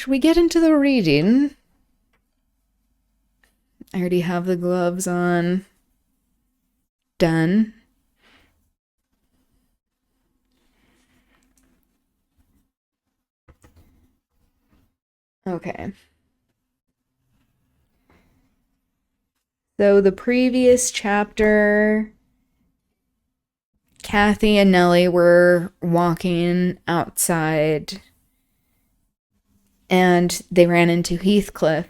should we get into the reading? I already have the gloves on. Done. Okay. So the previous chapter, Kathy and Nellie were walking outside and they ran into Heathcliff,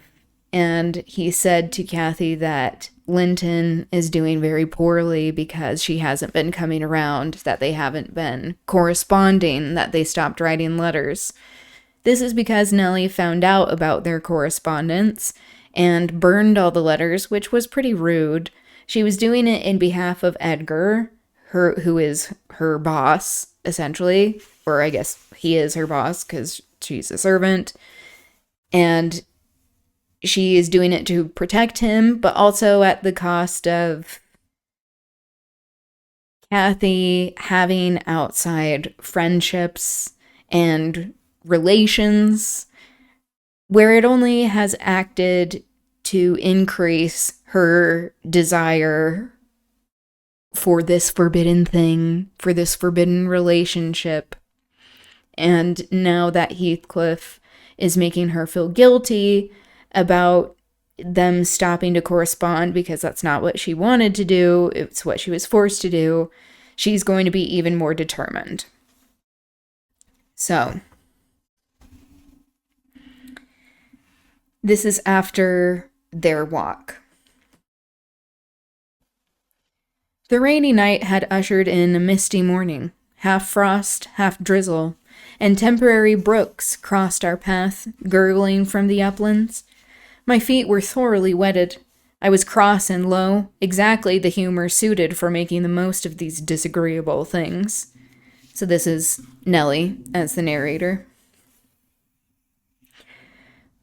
and he said to Kathy that Linton is doing very poorly because she hasn't been coming around, that they haven't been corresponding, that they stopped writing letters. This is because Nellie found out about their correspondence and burned all the letters, which was pretty rude. She was doing it in behalf of Edgar, who is her boss, essentially. Or I guess he is her boss because she's a servant. And she is doing it to protect him, but also at the cost of Kathy having outside friendships and relations where it only has acted to increase her desire for this forbidden thing, for this forbidden relationship. And now that Heathcliff is making her feel guilty about them stopping to correspond because that's not what she wanted to do, it's what she was forced to do, she's going to be even more determined. So, this is after their walk. The rainy night had ushered in a misty morning, half frost, half drizzle, and temporary brooks crossed our path, gurgling from the uplands. My feet were thoroughly wetted. I was cross and low, exactly the humor suited for making the most of these disagreeable things. So this is Nellie as the narrator.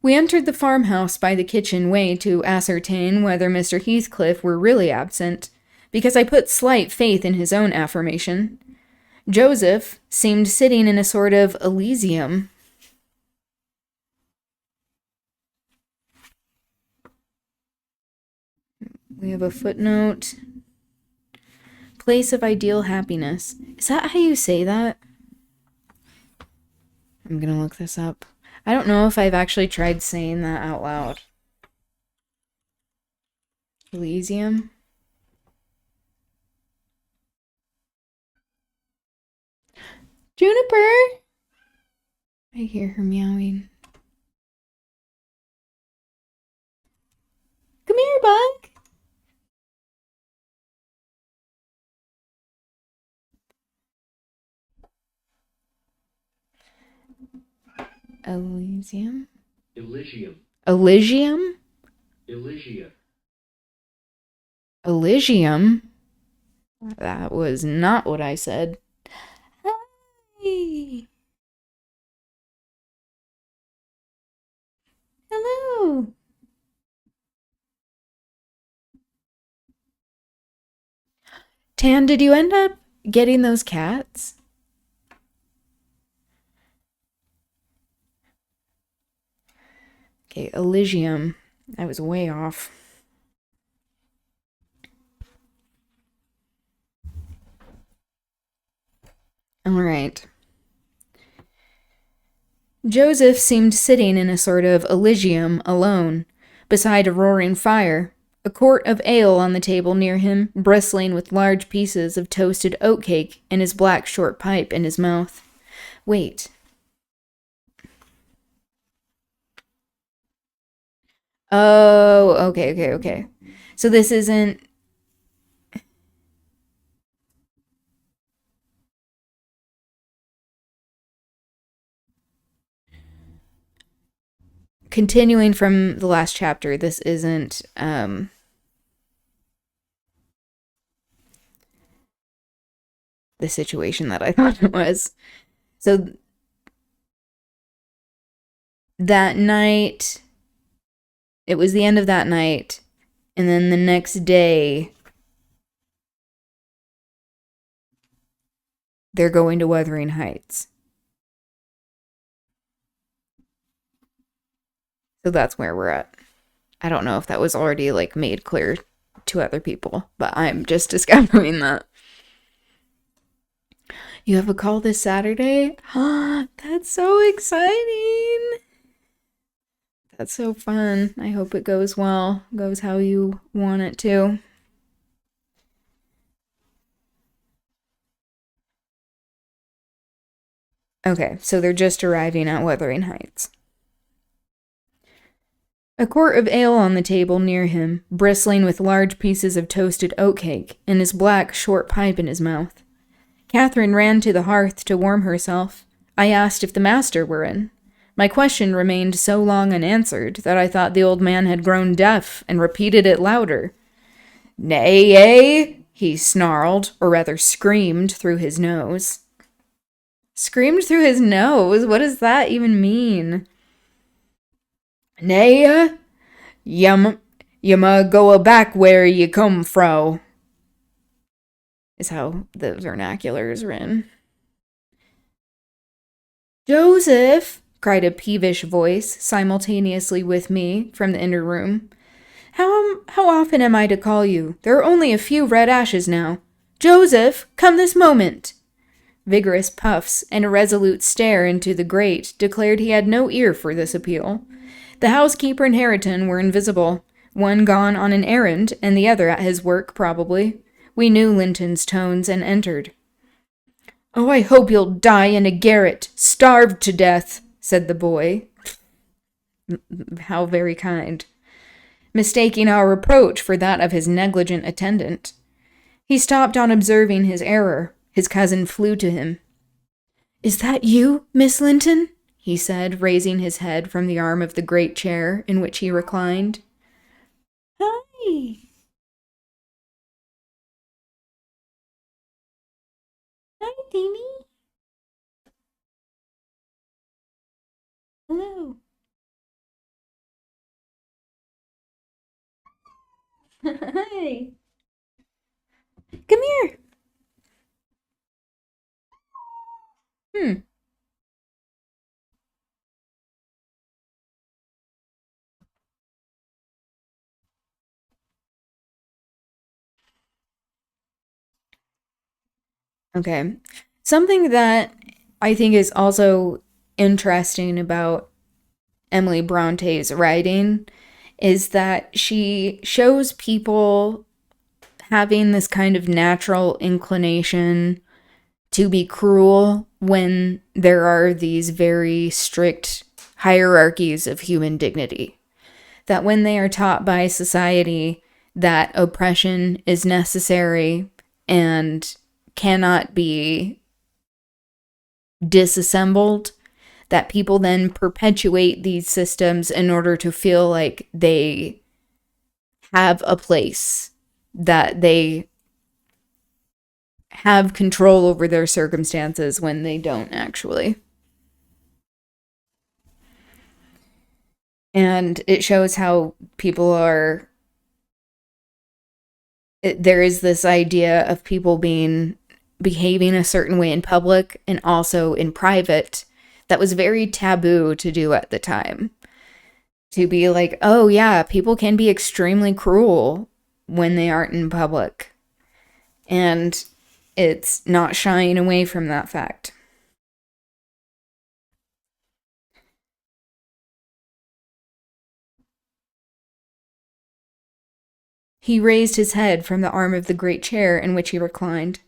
We entered the farmhouse by the kitchen way to ascertain whether Mr. Heathcliff were really absent, because I put slight faith in his own affirmation. Joseph seemed sitting in a sort of Elysium. We have a footnote. Place of ideal happiness. Is that how you say that? I'm gonna look this up. I don't know if I've actually tried saying that out loud. Elysium? Juniper! I hear her meowing. Come here, bug! Elysium? Elysium. Elysium? Elysia. Elysium? That was not what I said. Hi! Hello! Tan, did you end up getting those cats? Okay, Elysium. I was way off. All right. Joseph seemed sitting in a sort of Elysium alone, beside a roaring fire, a quart of ale on the table near him, bristling with large pieces of toasted oatcake, and his black short pipe in his mouth. Wait. Oh, okay. So this isn't... Continuing from the last chapter, this isn't, the situation that I thought it was. So that night, it was the end of that night, and then the next day, they're going to Wuthering Heights. So that's where we're at. I don't know if that was already like made clear to other people, but I'm just discovering that. You have a call this Saturday? That's so exciting. That's so fun. I hope it goes well, goes how you want it to. Okay, so they're just arriving at Wuthering Heights. A quart of ale on the table near him, bristling with large pieces of toasted oatcake, and his black, short pipe in his mouth. Catherine ran to the hearth to warm herself. I asked if the master were in. My question remained so long unanswered that I thought the old man had grown deaf and repeated it louder. Nay, eh? He snarled, or rather screamed through his nose. Screamed through his nose? What does that even mean? Nay, you ma go back where you come fro, is how the vernacular is written. Joseph, cried a peevish voice simultaneously with me from the inner room. How often am I to call you? There are only a few red ashes now. Joseph, come this moment. Vigorous puffs and a resolute stare into the grate declared he had no ear for this appeal. The housekeeper and Harriton were invisible, one gone on an errand and the other at his work, probably. We knew Linton's tones and entered. Oh, I hope you'll die in a garret, starved to death, said the boy. How very kind. Mistaking our reproach for that of his negligent attendant. He stopped on observing his error. His cousin flew to him. Is that you, Miss Linton? He said, raising his head from the arm of the great chair in which he reclined. Hi. Hi, Timmy. Hello. Hi. Come here. Hmm. Okay. Something that I think is also interesting about Emily Bronte's writing is that she shows people having this kind of natural inclination to be cruel when there are these very strict hierarchies of human dignity. That when they are taught by society that oppression is necessary and cannot be disassembled, that people then perpetuate these systems in order to feel like they have a place, that they have control over their circumstances when they don't actually. And it shows how people are. There is this idea of people behaving a certain way in public and also in private that was very taboo to do at the time. To be like, oh yeah, people can be extremely cruel when they aren't in public. And it's not shying away from that fact. He raised his head from the arm of the great chair in which he reclined.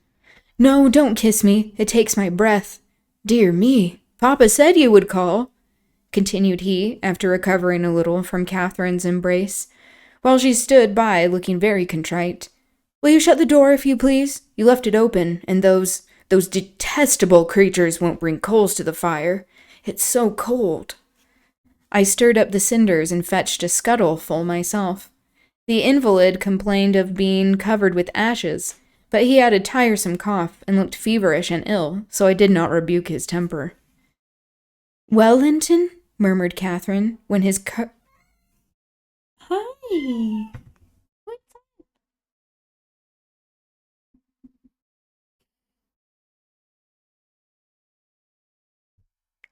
No, don't kiss me. It takes my breath. Dear me, Papa said you would call, continued he, after recovering a little from Catherine's embrace, while she stood by looking very contrite. Will you shut the door, if you please? You left it open, and those detestable creatures won't bring coals to the fire. It's so cold. I stirred up the cinders and fetched a scuttle full myself. The invalid complained of being covered with ashes, but he had a tiresome cough and looked feverish and ill, so I did not rebuke his temper. Well, Linton, murmured Catherine, when his Hi. What's up?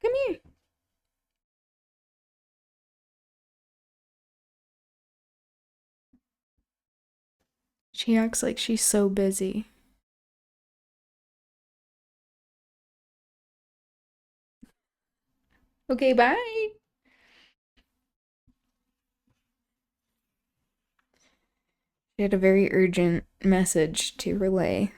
Come here. She acts like she's so busy. Okay, bye. She had a very urgent message to relay.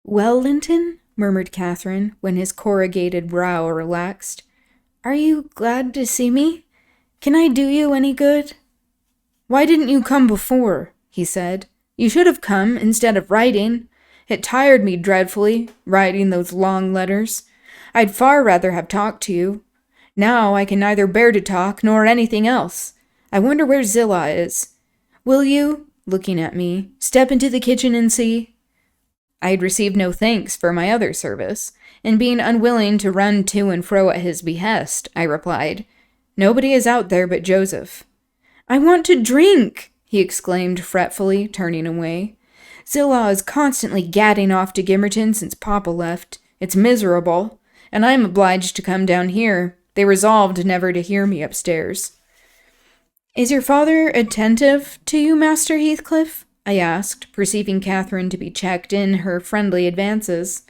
Well, Linton, murmured Catherine, when his corrugated brow relaxed, are you glad to see me? Can I do you any good? Why didn't you come before? He said. You should have come instead of writing. It tired me dreadfully, writing those long letters. I'd far rather have talked to you. Now I can neither bear to talk nor anything else. I wonder where Zillah is. Will you, looking at me, step into the kitchen and see? I had received no thanks for my other service, and being unwilling to run to and fro at his behest, I replied, Nobody is out there but Joseph. I want to drink, he exclaimed fretfully, turning away. Zillah is constantly gadding off to Gimmerton since Papa left. It's miserable, and I am obliged to come down here. They resolved never to hear me upstairs. Is your father attentive to you, Master Heathcliff? I asked, perceiving Catherine to be checked in her friendly advances.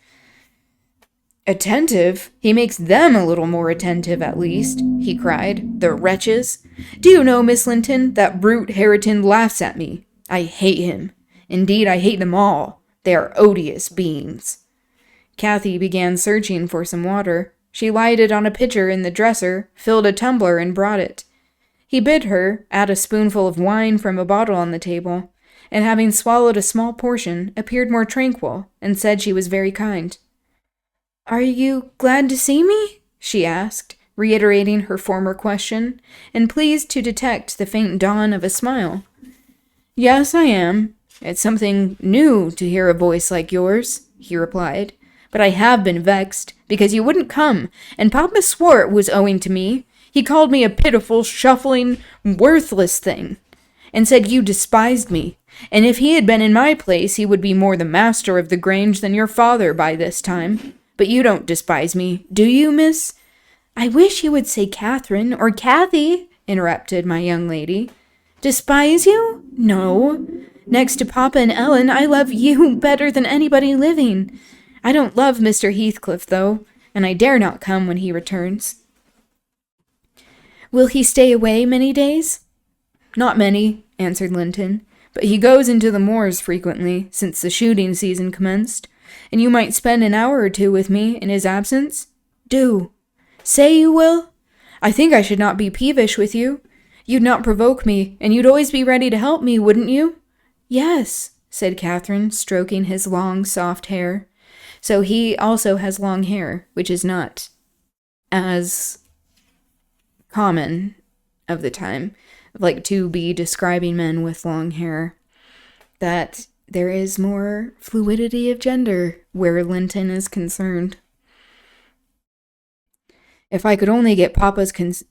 Attentive? He makes them a little more attentive, at least, he cried. The wretches! Do you know, Miss Linton, that brute Hareton laughs at me. I hate him. Indeed, I hate them all. They are odious beings. Cathy began searching for some water. She lighted on a pitcher in the dresser, filled a tumbler, and brought it. He bid her add a spoonful of wine from a bottle on the table, and having swallowed a small portion, appeared more tranquil, and said she was very kind. Are you glad to see me? She asked, reiterating her former question, and pleased to detect the faint dawn of a smile. Yes, I am. It's something new to hear a voice like yours, he replied. But I have been vexed, because you wouldn't come, and Papa swore it was owing to me. He called me a pitiful, shuffling, worthless thing, and said you despised me, and if he had been in my place, he would be more the master of the Grange than your father by this time. But you don't despise me, do you, miss? I wish you would say Catherine or Cathy, interrupted my young lady. Despise you? No. Next to Papa and Ellen, I love you better than anybody living. I don't love Mr. Heathcliff, though, and I dare not come when he returns. Will he stay away many days? Not many, answered Linton, but he goes into the moors frequently, since the shooting season commenced, and you might spend an hour or two with me in his absence. Do. Say you will. I think I should not be peevish with you. You'd not provoke me, and you'd always be ready to help me, wouldn't you? Yes, said Catherine, stroking his long, soft hair. So he also has long hair, which is not as common of the time, like to be describing men with long hair, that there is more fluidity of gender where Linton is concerned. If I could only get Papa's this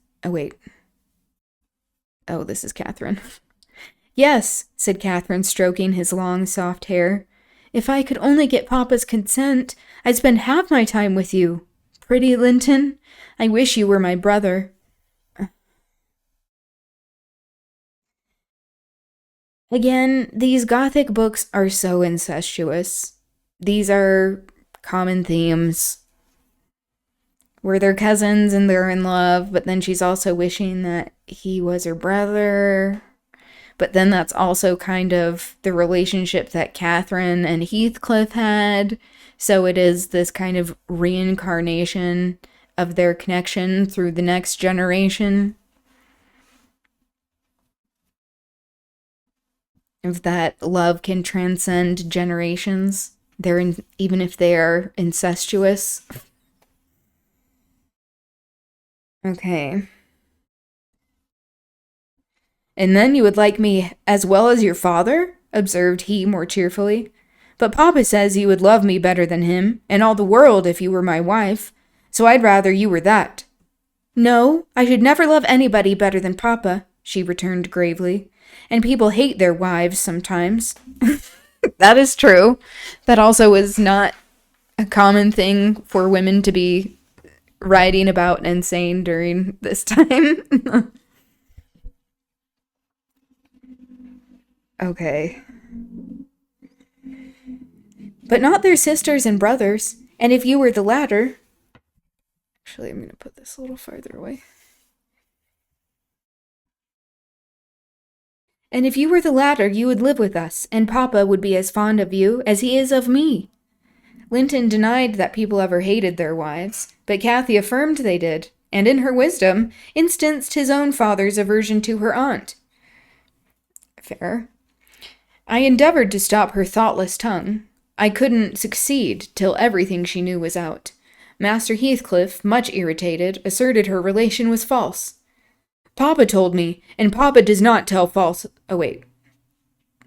is Catherine. Yes, said Catherine, stroking his long, soft hair. If I could only get Papa's consent, I'd spend half my time with you. Pretty Linton, I wish you were my brother. Again, these Gothic books are so incestuous. These are common themes where they're cousins and they're in love, but then she's also wishing that he was her brother. But then that's also kind of the relationship that Catherine and Heathcliff had. So it is this kind of reincarnation of their connection through the next generation. Of that love can transcend generations. Even if they are incestuous. Okay. And then you would like me as well as your father? Observed he more cheerfully. But Papa says you would love me better than him, and all the world if you were my wife. So I'd rather you were that. No, I should never love anybody better than Papa, she returned gravely. And people hate their wives sometimes. That is true. That also is not a common thing for women to be writing about and saying during this time. Okay. But not their sisters and brothers. And if you were the latter... Actually, I'm going to put this a little farther away. And if you were the latter, you would live with us, and Papa would be as fond of you as he is of me. Linton denied that people ever hated their wives, but Kathy affirmed they did, and in her wisdom, instanced his own father's aversion to her aunt. Fair. I endeavored to stop her thoughtless tongue. I couldn't succeed till everything she knew was out. Master Heathcliff, much irritated, asserted her relation was false. Papa told me, and Papa does not tell false... Oh, wait.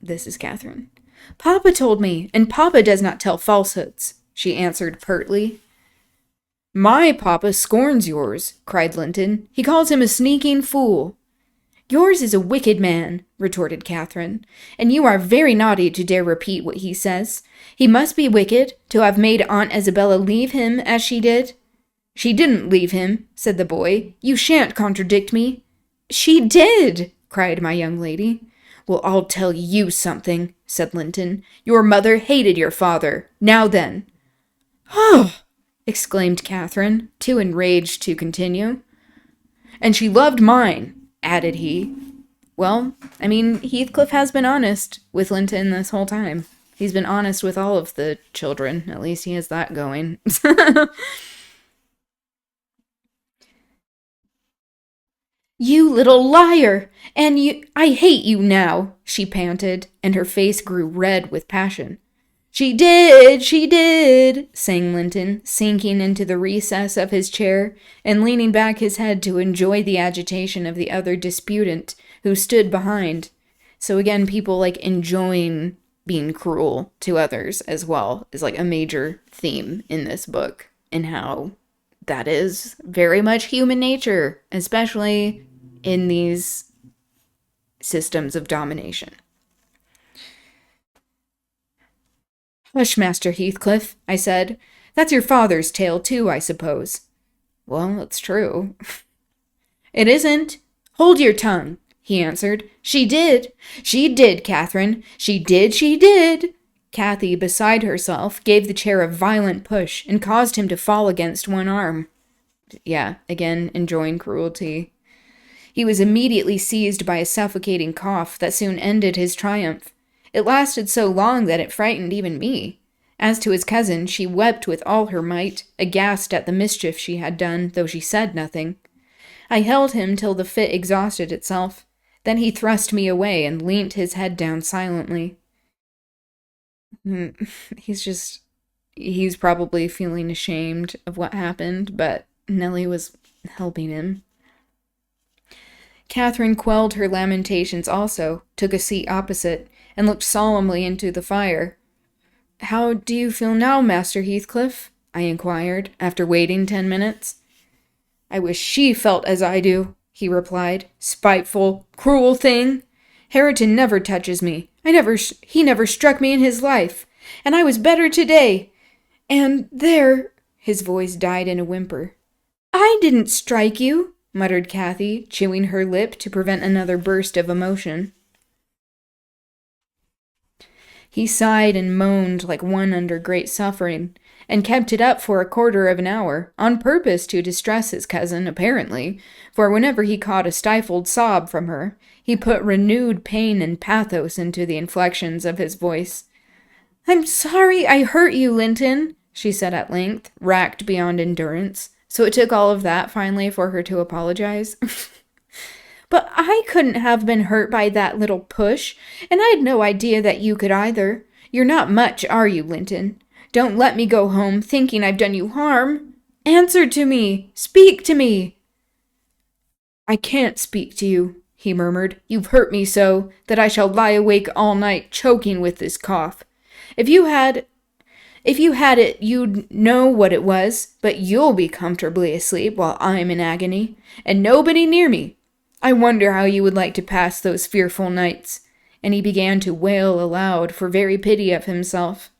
This is Catherine. Papa told me, and Papa does not tell falsehoods, she answered pertly. My Papa scorns yours, cried Linton. He calls him a sneaking fool. Yours is a wicked man, retorted Catherine, and you are very naughty to dare repeat what he says. He must be wicked to have made Aunt Isabella leave him as she did. She didn't leave him, said the boy. You shan't contradict me. She did, cried my young lady. Well, I'll tell you something, said Linton. Your mother hated your father. Now then. Oh, exclaimed Catherine, too enraged to continue. And she loved mine, added he. Well, I mean, Heathcliff has been honest with Linton this whole time. He's been honest with all of the children. At least he has that going. You little liar! And I hate you now, she panted, and her face grew red with passion. She did, sang Linton, sinking into the recess of his chair and leaning back his head to enjoy the agitation of the other disputant who stood behind. So again, people like enjoying being cruel to others as well is like a major theme in this book, and how that is very much human nature, especially in these systems of domination. Hush, Master Heathcliff, I said. That's your father's tale too, I suppose. Well, it's true. It isn't. Hold your tongue, he answered. She did, Catherine. She did. Kathy, beside herself, gave the chair a violent push and caused him to fall against one arm. Yeah, again, enjoying cruelty. He was immediately seized by a suffocating cough that soon ended his triumph. It lasted so long that it frightened even me. As to his cousin, she wept with all her might, aghast at the mischief she had done, though she said nothing. I held him till the fit exhausted itself. Then he thrust me away and leant his head down silently. He's probably feeling ashamed of what happened, but Nellie was helping him. Catherine quelled her lamentations also, took a seat opposite, and looked solemnly into the fire. How do you feel now, Master Heathcliff? I inquired, after waiting 10 minutes. I wish she felt as I do, he replied. Spiteful, cruel thing. Hareton never touches me. He never struck me in his life, and I was better today. And there, his voice died in a whimper. I didn't strike you, muttered Kathy, chewing her lip to prevent another burst of emotion. He sighed and moaned like one under great suffering, and kept it up for 1/4 of an hour, on purpose to distress his cousin, apparently, for whenever he caught a stifled sob from her, he put renewed pain and pathos into the inflections of his voice. I'm sorry I hurt you, Linton, she said at length, racked beyond endurance. So it took all of that, finally, for her to apologize. But I couldn't have been hurt by that little push, and I had no idea that you could either. You're not much, are you, Linton? Don't let me go home thinking I've done you harm. Answer to me. Speak to me. I can't speak to you, he murmured. You've hurt me so that I shall lie awake all night choking with this cough. If you had it, you'd know what it was, but you'll be comfortably asleep while I'm in agony, and nobody near me. I wonder how you would like to pass those fearful nights. And he began to wail aloud for very pity of himself.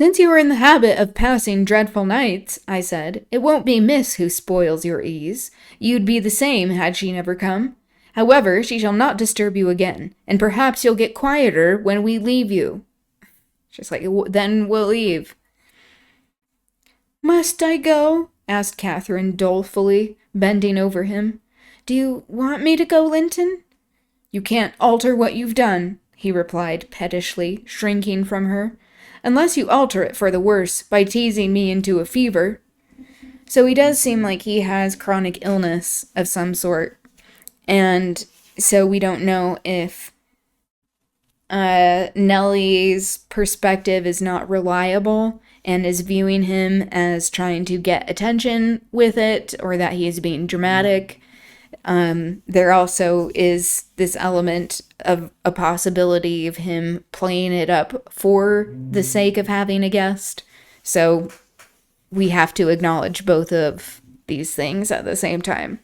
Since you are in the habit of passing dreadful nights, I said, it won't be Miss who spoils your ease. You'd be the same had she never come. However, she shall not disturb you again, and perhaps you'll get quieter when we leave you. She's like, then we'll leave. Must I go? Asked Catherine dolefully, bending over him. Do you want me to go, Linton? You can't alter what you've done, he replied pettishly, shrinking from her, unless you alter it for the worse by teasing me into a fever. So he does seem like he has chronic illness of some sort, and so we don't know if Nellie's perspective is not reliable and is viewing him as trying to get attention with it, or that he is being dramatic. There also is this element of a possibility of him playing it up for the sake of having a guest. So we have to acknowledge both of these things at the same time.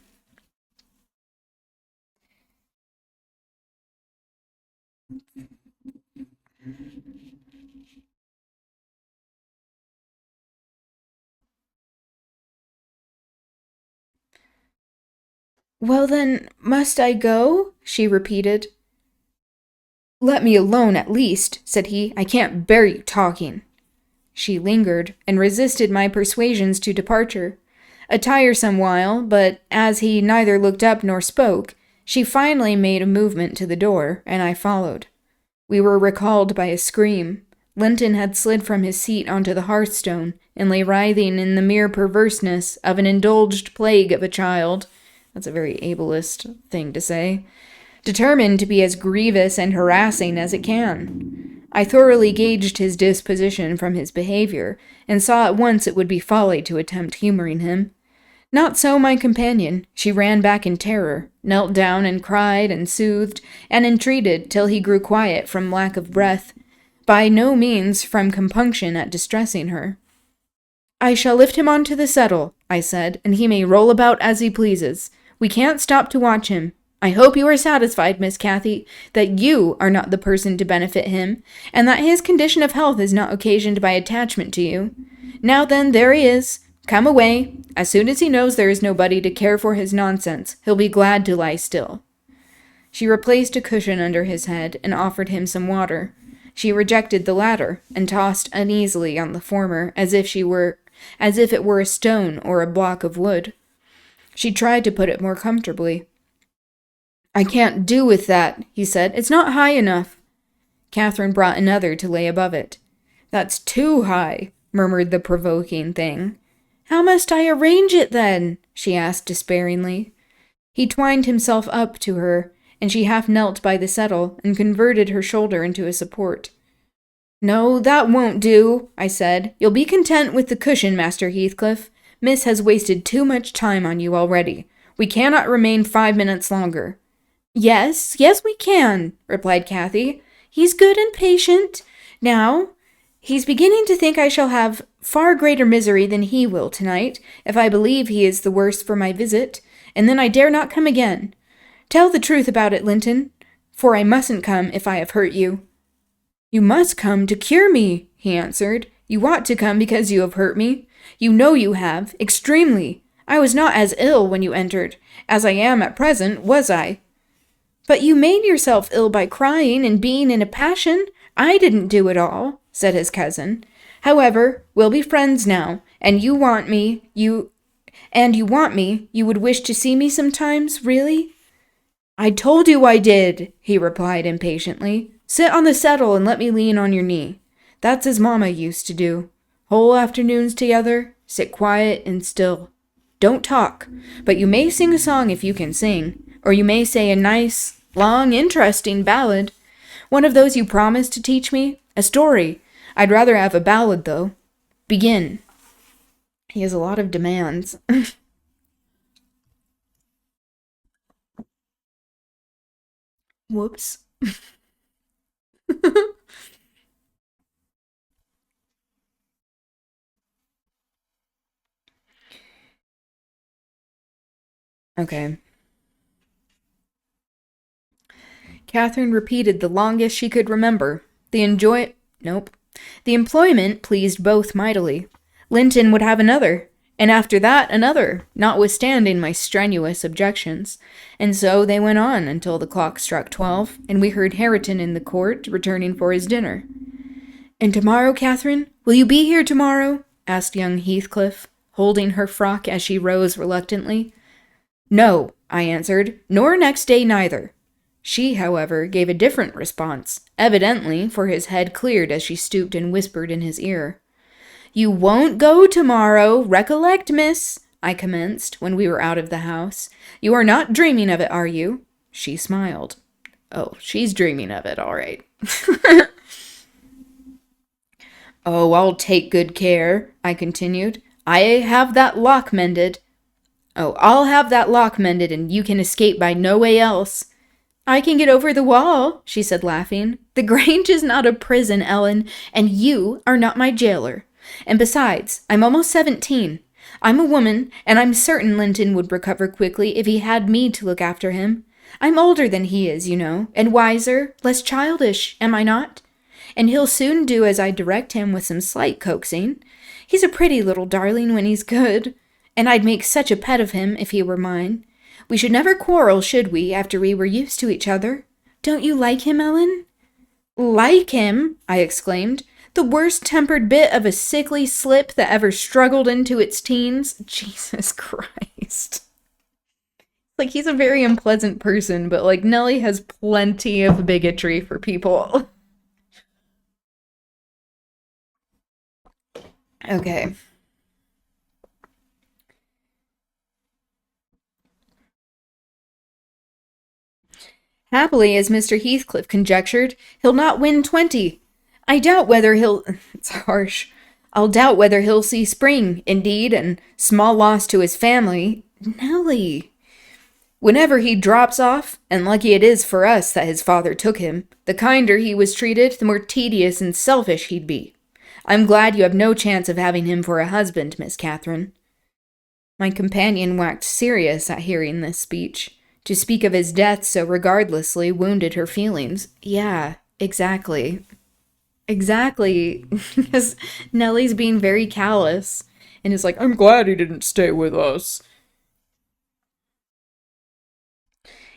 Well then, must I go? She repeated. Let me alone at least, said he. I can't bear you talking. She lingered and resisted my persuasions to departure. A tiresome while, but as he neither looked up nor spoke, she finally made a movement to the door, and I followed. We were recalled by a scream. Linton had slid from his seat onto the hearthstone and lay writhing in the mere perverseness of an indulged plague of a child. That's a very ableist thing to say. Determined to be as grievous and harassing as it can. I thoroughly gauged his disposition from his behavior, and saw at once it would be folly to attempt humoring him. Not so my companion. She ran back in terror, knelt down and cried and soothed and entreated till he grew quiet from lack of breath, by no means from compunction at distressing her. I shall lift him onto the settle, I said, and he may roll about as he pleases. We can't stop to watch him. I hope you are satisfied, Miss Cathy, that you are not the person to benefit him, and that his condition of health is not occasioned by attachment to you. Now then, there he is. Come away. As soon as he knows there is nobody to care for his nonsense, he'll be glad to lie still. She replaced a cushion under his head and offered him some water. She rejected the latter and tossed uneasily on the former as if it were a stone or a block of wood. She tried to put it more comfortably. I can't do with that, he said. It's not high enough. Catherine brought another to lay above it. That's too high, murmured the provoking thing. How must I arrange it, then? She asked despairingly. He twined himself up to her, and she half knelt by the settle and converted her shoulder into a support. No, that won't do, I said. You'll be content with the cushion, Master Heathcliff. Miss has wasted too much time on you already. We cannot remain 5 minutes longer. Yes, we can, replied Cathy. He's good and patient. Now, he's beginning to think I shall have far greater misery than he will tonight, if I believe he is the worse for my visit, and then I dare not come again. Tell the truth about it, Linton, for I mustn't come if I have hurt you. You must come to cure me, he answered. You ought to come because you have hurt me. You know you have, extremely. I was not as ill when you entered, as I am at present, was I? But you made yourself ill by crying and being in a passion. I didn't do it all, said his cousin. However, we'll be friends now, and you want me, you would wish to see me sometimes, really? I told you I did, he replied impatiently. Sit on the settle and let me lean on your knee. That's as Mamma used to do. Whole afternoons together, sit quiet and still. Don't talk, but you may sing a song if you can sing. Or you may say a nice, long, interesting ballad. One of those you promised to teach me. A story. I'd rather have a ballad, though. Begin. He has a lot of demands. Whoops. Okay. Catherine repeated the longest she could remember. Nope. The employment pleased both mightily. Linton would have another, and after that another, notwithstanding my strenuous objections. And so they went on until the clock struck 12, and we heard Hareton in the court returning for his dinner. "And tomorrow, Catherine? Will you be here tomorrow?" asked young Heathcliff, holding her frock as she rose reluctantly. "No," I answered, "nor next day neither." She, however, gave a different response, evidently, for his head cleared as she stooped and whispered in his ear. "You won't go tomorrow, recollect, miss," I commenced, when we were out of the house. "You are not dreaming of it, are you?" She smiled. "Oh, she's dreaming of it, all right." "Oh, I'll take good care," I continued. "I'll have that lock mended, and you can escape by no way else." "I can get over the wall," she said, laughing. "The Grange is not a prison, Ellen, and you are not my jailer. And besides, I'm almost 17. I'm a woman, and I'm certain Linton would recover quickly if he had me to look after him. I'm older than he is, you know, and wiser, less childish, am I not? And he'll soon do as I direct him with some slight coaxing. He's a pretty little darling when he's good, and I'd make such a pet of him if he were mine. We should never quarrel, should we, after we were used to each other? Don't you like him, Ellen?" "Like him!" I exclaimed. "The worst-tempered bit of a sickly slip that ever struggled into its teens. Jesus Christ." Like, he's a very unpleasant person, but, like, Nellie has plenty of bigotry for people. Okay. Happily, as Mr. Heathcliff conjectured, he'll not win 20. I doubt whether he'll... It's harsh. I'll doubt whether he'll see spring, indeed, and small loss to his family. Nellie. Whenever he drops off, and lucky it is for us that his father took him, the kinder he was treated, the more tedious and selfish he'd be. I'm glad you have no chance of having him for a husband, Miss Catherine." My companion waxed serious at hearing this speech. To speak of his death so regardlessly wounded her feelings. Yeah, exactly. Exactly. Because Nellie's being very callous. And is like, "I'm glad he didn't stay with us."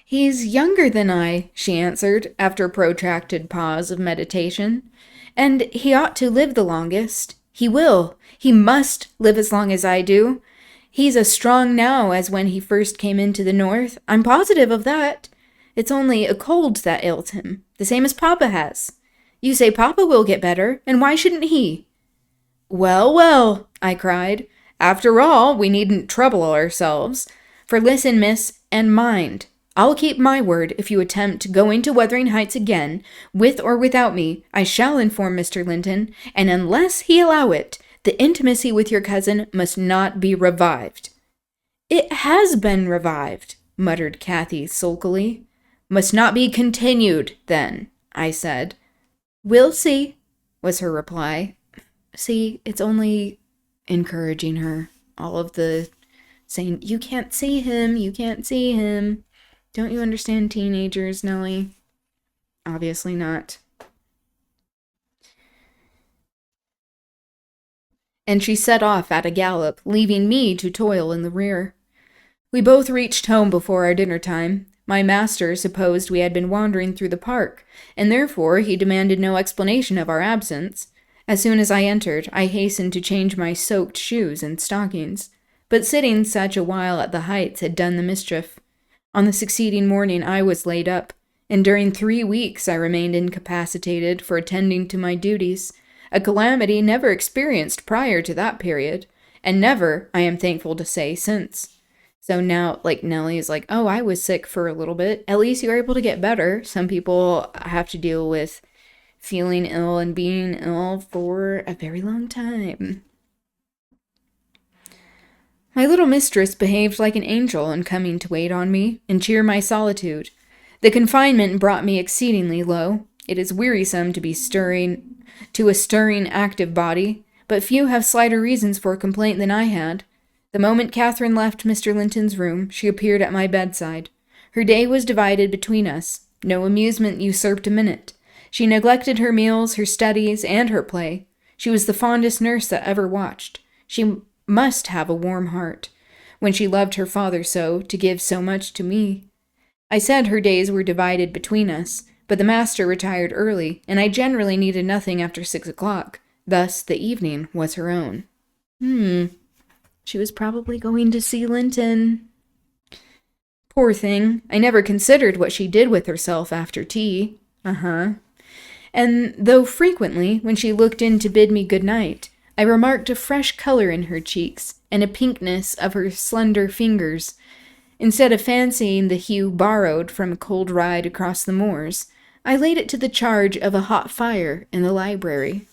"He's younger than I," she answered, after a protracted pause of meditation. "And he ought to live the longest. He will. He must live as long as I do. He's as strong now as when he first came into the north. I'm positive of that. It's only a cold that ails him, the same as Papa has. You say Papa will get better, and why shouldn't he?" "Well, well," I cried. "After all, we needn't trouble ourselves. For listen, miss, and mind. I'll keep my word if you attempt to go into Wuthering Heights again, with or without me. I shall inform Mr. Linton, and unless he allow it, the intimacy with your cousin must not be revived." "It has been revived," muttered Cathy sulkily. "Must not be continued, then," I said. "We'll see," was her reply. See, it's only encouraging her. All of the saying, "You can't see him, you can't see him." Don't you understand teenagers, Nellie? Obviously not. And she set off at a gallop, leaving me to toil in the rear. We both reached home before our dinner time. My master supposed we had been wandering through the park, and therefore he demanded no explanation of our absence. As soon as I entered, I hastened to change my soaked shoes and stockings, but sitting such a while at the Heights had done the mischief. On the succeeding morning I was laid up, and during 3 weeks I remained incapacitated for attending to my duties, a calamity never experienced prior to that period, and never, I am thankful to say, since. So now, like, Nellie is like, "Oh, I was sick for a little bit. At least you were able to get better." Some people have to deal with feeling ill and being ill for a very long time. My little mistress behaved like an angel in coming to wait on me and cheer my solitude. The confinement brought me exceedingly low. It is wearisome to be to a stirring, active body, but few have slighter reasons for complaint than I had. The moment Catherine left Mr. Linton's room, she appeared at my bedside. Her day was divided between us. No amusement usurped a minute. She neglected her meals, her studies, and her play. She was the fondest nurse that ever watched. She must have a warm heart, when she loved her father so, to give so much to me. I said her days were divided between us, but the master retired early, and I generally needed nothing after 6 o'clock. Thus, the evening was her own. She was probably going to see Linton. Poor thing, I never considered what she did with herself after tea. And though frequently, when she looked in to bid me good night, I remarked a fresh color in her cheeks and a pinkness of her slender fingers, instead of fancying the hue borrowed from a cold ride across the moors, I laid it to the charge of a hot fire in the library.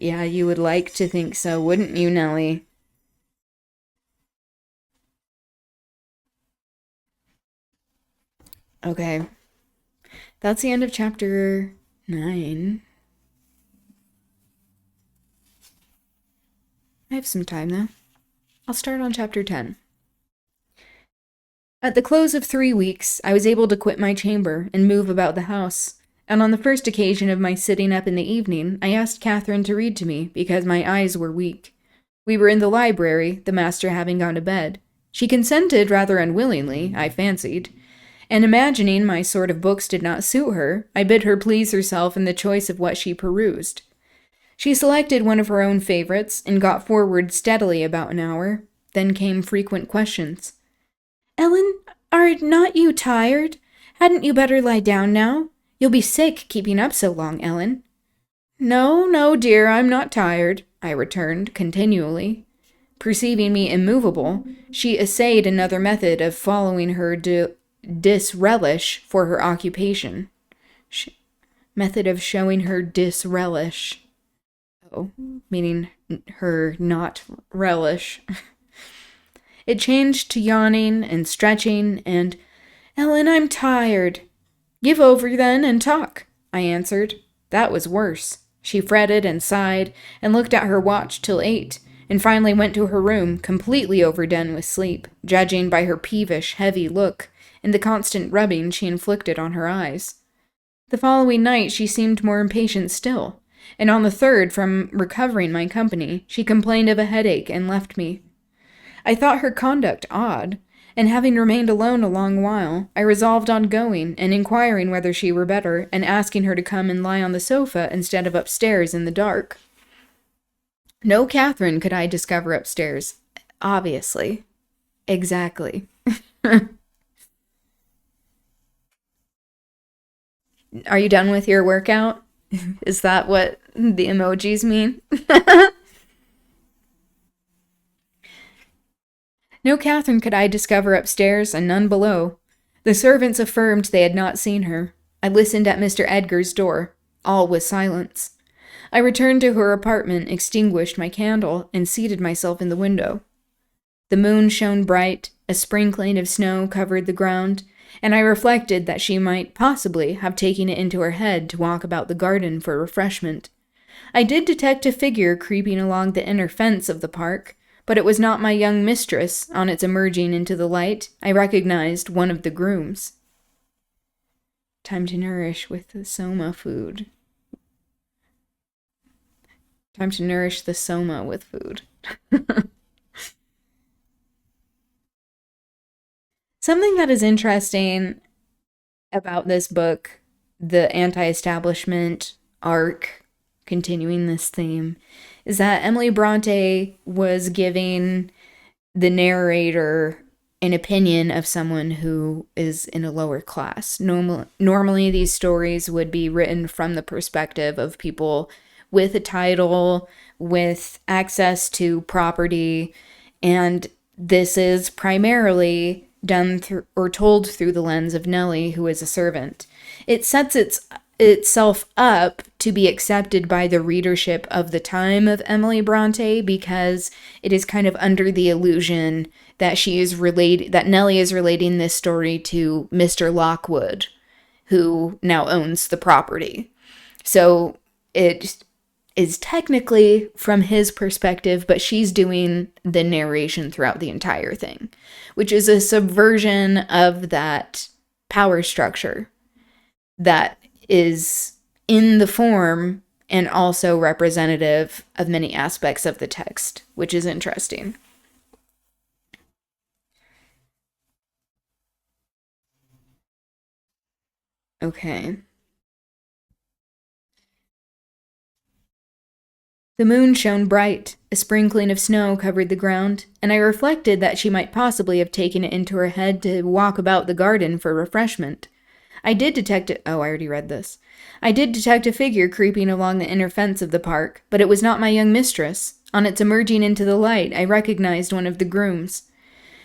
Yeah, you would like to think so, wouldn't you, Nellie? Okay. That's the end of chapter 9. I have some time, though. I'll start on chapter 10. At the close of 3 weeks, I was able to quit my chamber and move about the house, and on the first occasion of my sitting up in the evening, I asked Catherine to read to me because my eyes were weak. We were in the library, the master having gone to bed. She consented rather unwillingly, I fancied, and imagining my sort of books did not suit her, I bid her please herself in the choice of what she perused. She selected one of her own favorites and got forward steadily about an hour. Then came frequent questions. "Ellen, are not you tired? Hadn't you better lie down now? You'll be sick keeping up so long, Ellen." No, dear, I'm not tired," I returned continually. Perceiving me immovable, she essayed another method of following her disrelish for her occupation. Method of showing her disrelish. Oh, meaning her not relish. It changed to yawning and stretching and, "Ellen, I'm tired." "Give over then and talk," I answered. That was worse. She fretted and sighed and looked at her watch till 8, and finally went to her room, completely overdone with sleep, judging by her peevish, heavy look and the constant rubbing she inflicted on her eyes. The following night she seemed more impatient still, and on the 3rd, from recovering my company, she complained of a headache and left me. I thought her conduct odd, and having remained alone a long while, I resolved on going and inquiring whether she were better, and asking her to come and lie on the sofa instead of upstairs in the dark. No Catherine could I discover upstairs. Obviously. Exactly. Are you done with your workout? Is that what the emojis mean? No Catherine could I discover upstairs, and none below. The servants affirmed they had not seen her. I listened at Mr. Edgar's door. All was silence. I returned to her apartment, extinguished my candle, and seated myself in the window. The moon shone bright, a sprinkling of snow covered the ground, and I reflected that she might possibly have taken it into her head to walk about the garden for refreshment. I did detect a figure creeping along the inner fence of the park, but it was not my young mistress. On its emerging into the light, I recognized one of the grooms. Time to nourish with the soma food. Time to nourish the soma with food. Something that is interesting about this book, the anti-establishment arc, continuing this theme, is that Emily Bronte was giving the narrator an opinion of someone who is in a lower class. Normally these stories would be written from the perspective of people with a title, with access to property, and this is primarily done or told through the lens of Nellie, who is a servant. It sets itself up to be accepted by the readership of the time of Emily Bronte because it is kind of under the illusion that that Nellie is relating this story to Mr. Lockwood, who now owns the property. So it is technically from his perspective, but she's doing the narration throughout the entire thing, which is a subversion of that power structure that is in the form and also representative of many aspects of the text, which is interesting. Okay. The moon shone bright, a sprinkling of snow covered the ground, and I reflected that she might possibly have taken it into her head to walk about the garden for refreshment. I did detect I already read this. I did detect a figure creeping along the inner fence of the park, but it was not my young mistress. On its emerging into the light, I recognized one of the grooms.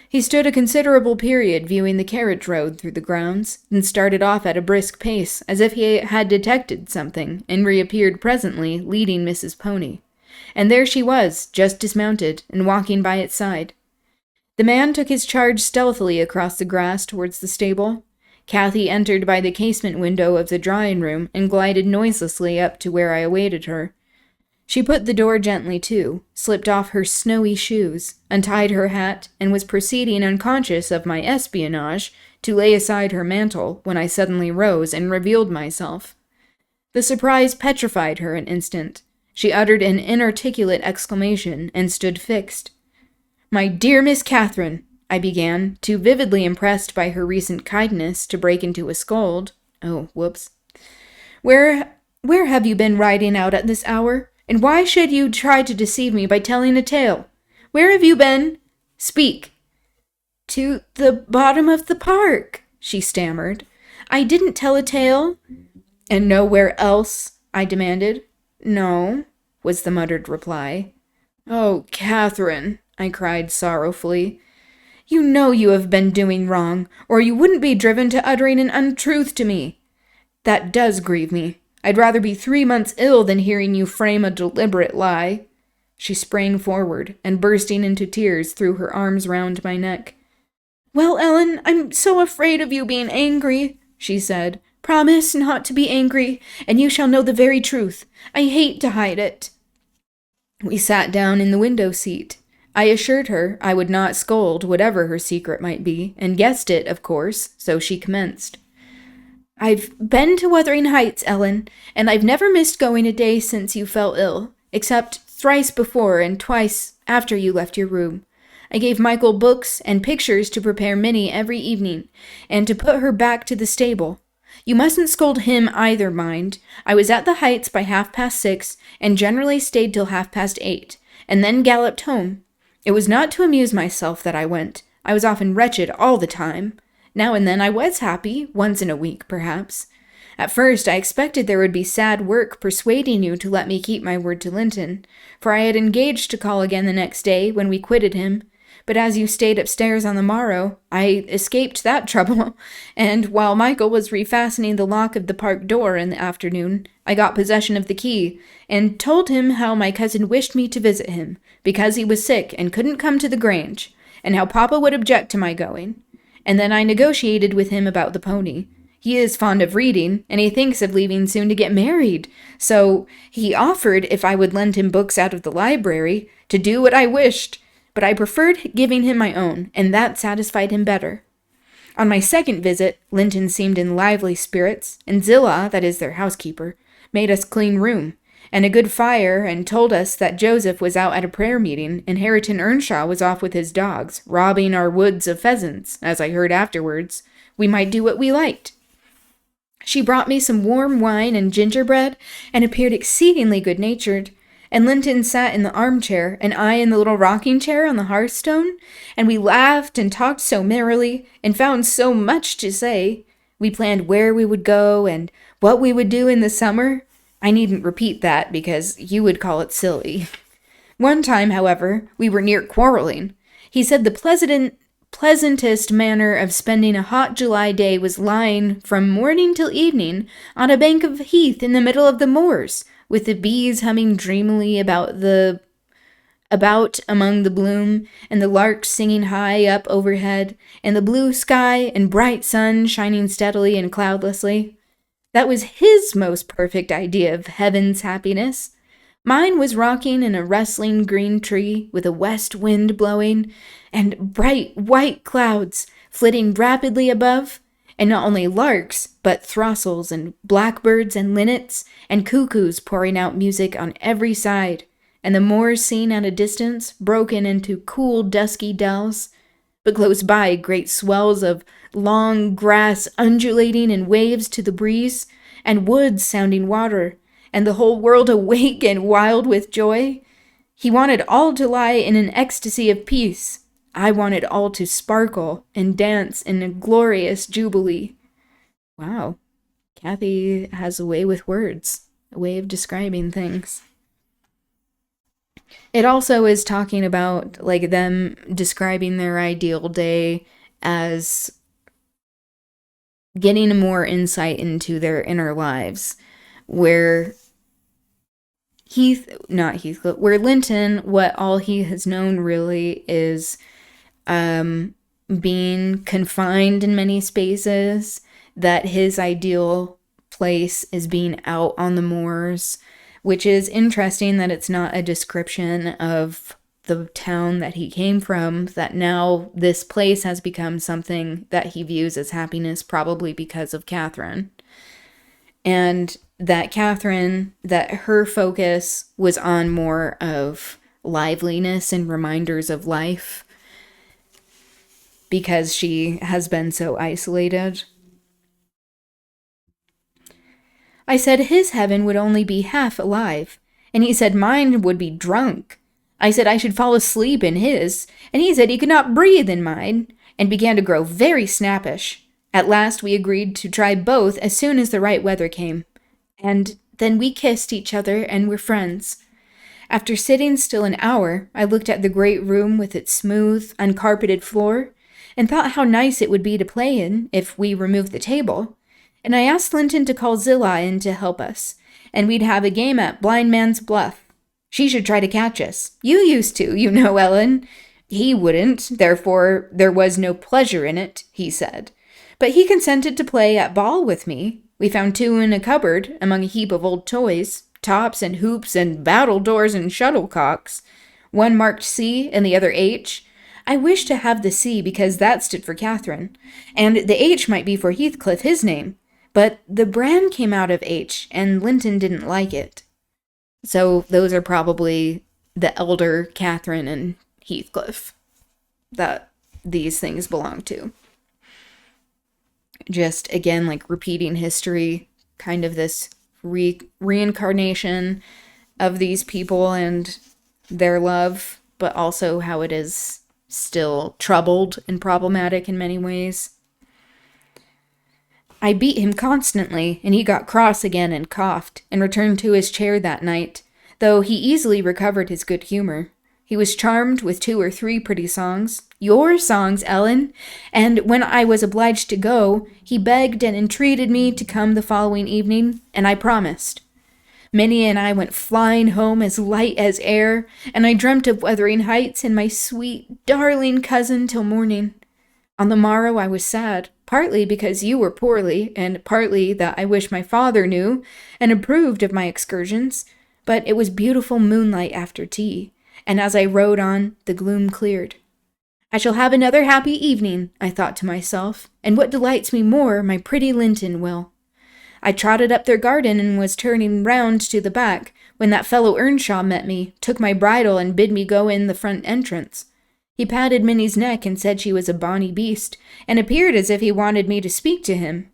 He stood a considerable period viewing the carriage road through the grounds, then started off at a brisk pace, as if he had detected something, and reappeared presently, leading Mrs. Pony. And there she was, just dismounted, and walking by its side. The man took his charge stealthily across the grass towards the stable. Kathy entered by the casement window of the drawing-room and glided noiselessly up to where I awaited her. She put the door gently to, slipped off her snowy shoes, untied her hat, and was proceeding, unconscious of my espionage, to lay aside her mantle when I suddenly rose and revealed myself. The surprise petrified her an instant. She uttered an inarticulate exclamation and stood fixed. "My dear Miss Catherine," I began, too vividly impressed by her recent kindness to break into a scold. Oh, whoops. Where have you been riding out at this hour? And why should you try to deceive me by telling a tale? Where have you been? Speak." "To the bottom of the park," she stammered. "I didn't tell a tale." "And nowhere else?" I demanded. "No," was the muttered reply. "Oh, Catherine," I cried sorrowfully. "You know you have been doing wrong, or you wouldn't be driven to uttering an untruth to me. That does grieve me. I'd rather be 3 months ill than hearing you frame a deliberate lie." She sprang forward, and bursting into tears, threw her arms round my neck. "Well, Ellen, I'm so afraid of you being angry," she said. "Promise not to be angry, and you shall know the very truth. I hate to hide it." We sat down in the window seat. I assured her I would not scold whatever her secret might be, and guessed it, of course, so she commenced. "I've been to Wuthering Heights, Ellen, and I've never missed going a day since you fell ill, except thrice before and twice after you left your room. I gave Michael books and pictures to prepare Minnie every evening, and to put her back to the stable. You mustn't scold him either, mind. I was at the Heights by 6:30, and generally stayed till 8:30, and then galloped home. It was not to amuse myself that I went. I was often wretched all the time. Now and then I was happy, once in a week, perhaps. At first I expected there would be sad work persuading you to let me keep my word to Linton, for I had engaged to call again the next day when we quitted him. But as you stayed upstairs on the morrow, I escaped that trouble, and while Michael was refastening the lock of the park door in the afternoon, I got possession of the key, and told him how my cousin wished me to visit him, because he was sick and couldn't come to the Grange, and how Papa would object to my going. And then I negotiated with him about the pony. He is fond of reading, and he thinks of leaving soon to get married, so he offered, if I would lend him books out of the library, to do what I wished, but I preferred giving him my own, and that satisfied him better. On my second visit, Linton seemed in lively spirits, and Zillah, that is their housekeeper, made us clean room, and a good fire, and told us that Joseph was out at a prayer meeting, and Hareton Earnshaw was off with his dogs, robbing our woods of pheasants, as I heard afterwards. We might do what we liked. She brought me some warm wine and gingerbread, and appeared exceedingly good-natured, and Linton sat in the armchair, and I in the little rocking chair on the hearthstone, and we laughed and talked so merrily, and found so much to say. We planned where we would go, and what we would do in the summer. I needn't repeat that, because you would call it silly. One time, however, we were near quarreling. He said the pleasantest manner of spending a hot July day was lying, from morning till evening, on a bank of heath in the middle of the moors, with the bees humming dreamily about among the bloom, and the larks singing high up overhead, and the blue sky and bright sun shining steadily and cloudlessly. That was his most perfect idea of heaven's happiness. Mine was rocking in a rustling green tree, with a west wind blowing, and bright white clouds flitting rapidly above, and not only larks, but throstles and blackbirds and linnets and cuckoos pouring out music on every side, and the moors seen at a distance, broken into cool, dusky dells, but close by great swells of long grass undulating in waves to the breeze, and woods sounding water, and the whole world awake and wild with joy. He wanted all to lie in an ecstasy of peace. I wanted all to sparkle and dance in a glorious jubilee. Wow, Kathy has a way with words, a way of describing things. It also is talking about like them describing their ideal day as getting more insight into their inner lives, where where Linton, what all he has known really is being confined in many spaces, that his ideal place is being out on the moors, which is interesting that it's not a description of the town that he came from, that now this place has become something that he views as happiness, probably because of Catherine. And that Catherine, that her focus was on more of liveliness and reminders of life because she has been so isolated. I said his heaven would only be half alive, and he said mine would be drunk. I said I should fall asleep in his, and he said he could not breathe in mine, and began to grow very snappish. At last we agreed to try both as soon as the right weather came, and then we kissed each other and were friends. After sitting still an hour, I looked at the great room with its smooth, uncarpeted floor, and thought how nice it would be to play in if we removed the table. And I asked Linton to call Zillah in to help us, and we'd have a game at Blind Man's Bluff. She should try to catch us. You used to, you know, Ellen. He wouldn't, therefore there was no pleasure in it, he said. But he consented to play at ball with me. We found two in a cupboard, among a heap of old toys, tops and hoops and battledores and shuttlecocks. One marked C and the other H. I wished to have the C because that stood for Catherine, and the H might be for Heathcliff, his name. But the brand came out of H, and Linton didn't like it. So those are probably the elder Catherine and Heathcliff that these things belong to. Just, again, like repeating history, kind of this reincarnation of these people and their love, but also how it is still troubled and problematic in many ways. I beat him constantly, and he got cross again and coughed, and returned to his chair that night, though he easily recovered his good humor. He was charmed with 2 or 3 pretty songs, your songs, Ellen, and when I was obliged to go, he begged and entreated me to come the following evening, and I promised. Minnie and I went flying home as light as air, and I dreamt of Wuthering Heights and my sweet, darling cousin till morning. On the morrow I was sad, partly because you were poorly, and partly that I wished my father knew and approved of my excursions, but it was beautiful moonlight after tea, and as I rode on, the gloom cleared. I shall have another happy evening, I thought to myself, and what delights me more, my pretty Linton will. I trotted up their garden and was turning round to the back, when that fellow Earnshaw met me, took my bridle, and bid me go in the front entrance. He patted Minnie's neck and said she was a bonny beast, and appeared as if he wanted me to speak to him.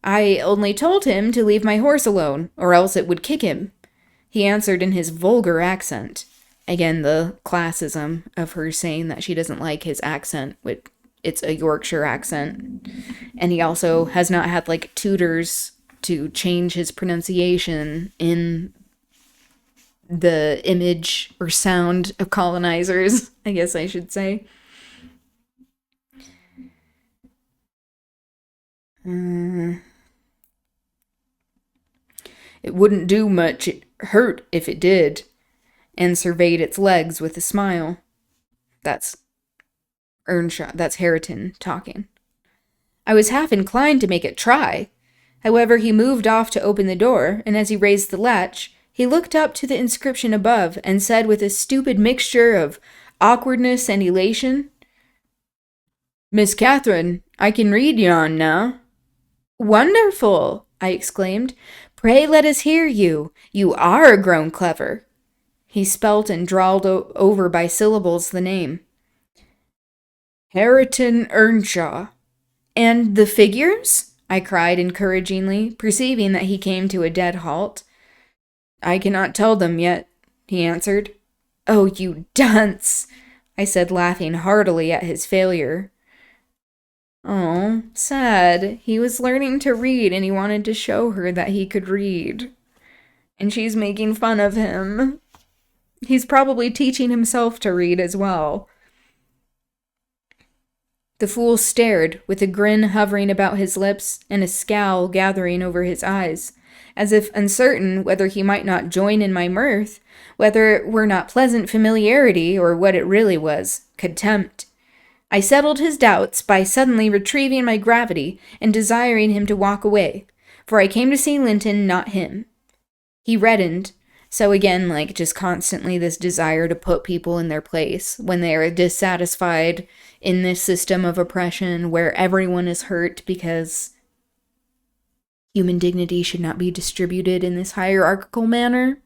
I only told him to leave my horse alone, or else it would kick him. He answered in his vulgar accent. Again, the classism of her saying that she doesn't like his accent. It's a Yorkshire accent. And he also has not had, like, tutors to change his pronunciation in the image or sound of colonizers, I guess I should say. It wouldn't do much hurt if it did, and surveyed its legs with a smile. That's Earnshaw, that's Hareton talking. I was half inclined to make it try. However, he moved off to open the door, and as he raised the latch, he looked up to the inscription above and said with a stupid mixture of awkwardness and elation, "Miss Catherine, I can read yon now." Wonderful, I exclaimed. Pray let us hear you. You are grown clever. He spelt and drawled over by syllables the name. Hareton Earnshaw. And the figures? I cried encouragingly, perceiving that he came to a dead halt. I cannot tell them yet, he answered. Oh, you dunce, I said, laughing heartily at his failure. Oh, sad. He was learning to read and he wanted to show her that he could read. And she's making fun of him. He's probably teaching himself to read as well. The fool stared, with a grin hovering about his lips and a scowl gathering over his eyes, as if uncertain whether he might not join in my mirth, whether it were not pleasant familiarity or what it really was, contempt. I settled his doubts by suddenly retrieving my gravity and desiring him to walk away, for I came to see Linton, not him. He reddened, so again, just constantly this desire to put people in their place when they are dissatisfied in this system of oppression where everyone is hurt because human dignity should not be distributed in this hierarchical manner,